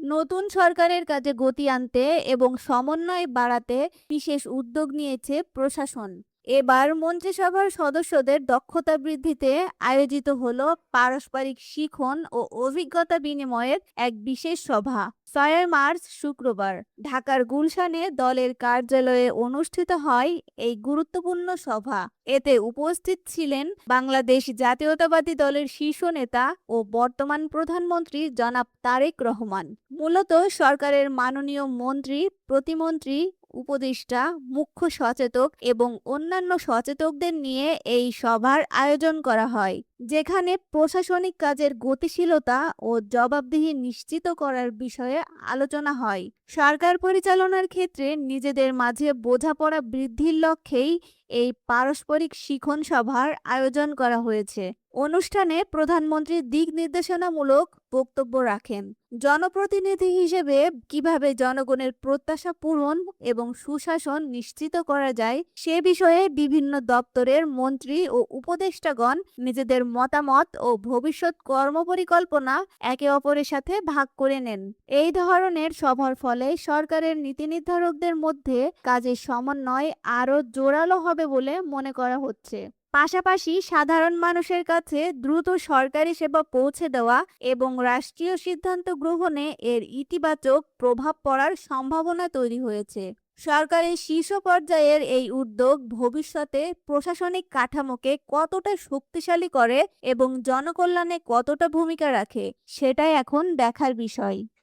নতুন সরকারের কাজে গতি আনতে এবং সমন্বয় বাড়াতে বিশেষ উদ্যোগ নিয়েছে প্রশাসন। এবার মন্ত্রিসভার সদস্যদের দক্ষতা বৃদ্ধিতে আয়োজিত হলো পারস্পরিক শিখন ও অভিজ্ঞতা বিনিময়ের এক বিশেষ সভা। ৬ মার্চ শুক্রবার ঢাকার গুলশানে দলের কার্যালয়ে অনুষ্ঠিত হয় এই গুরুত্বপূর্ণ সভা। এতে উপস্থিত ছিলেন বাংলাদেশ জাতীয়তাবাদী দলের শীর্ষ নেতা ও বর্তমান প্রধানমন্ত্রী জনাব তারেক রহমান। মূলত সরকারের মাননীয় মন্ত্রী, প্রতিমন্ত্রী, উপদেষ্টা, মুখ্য সচেতক এবং অন্যান্য সচেতকদের নিয়ে এই সভার আয়োজন করা হয়, যেখানে প্রশাসনিক কাজের গতিশীলতা ও জবাবদিহি নিশ্চিত করার বিষয়ে আলোচনা হয়। সরকার পরিচালনার ক্ষেত্রে নিজেদের মাঝে বোঝাপড়া বৃদ্ধির লক্ষ্যেই এই পারস্পরিক শিখন সভার আয়োজন করা হয়েছে। অনুষ্ঠানে প্রধানমন্ত্রী দিক নির্দেশনামূলক বক্তব্য রাখেন। জনপ্রতিনিধি হিসেবে কিভাবে জনগণের প্রত্যাশা পূরণ এবং সুশাসন নিশ্চিত করা যায় সে বিষয়ে বিভিন্ন দপ্তরের মন্ত্রী ও উপদেষ্টাগণ নিজেদের মতামত ও ভবিষ্যৎ কর্মপরিকল্পনা একে অপরের সাথে ভাগ করে নেন। এই ধরনের সভার ফলে সরকারের নীতি নির্ধারকদের মধ্যে কাজের সমন্বয় আরও জোরালো হবে বলে মনে করা হচ্ছে। পাশাপাশি সাধারণ মানুষের কাছে দ্রুত সরকারি সেবা পৌঁছে দেওয়া এবং রাষ্ট্রীয় সিদ্ধান্ত গ্রহণে এর ইতিবাচক প্রভাব পড়ার সম্ভাবনা তৈরি হয়েছে। সরকারের শীর্ষ পর্যায়ের এই উদ্যোগ ভবিষ্যতে প্রশাসনিক কাঠামোকে কতটা শক্তিশালী করে এবং জনকল্যাণে কতটা ভূমিকা রাখে সেটাই এখন দেখার বিষয়।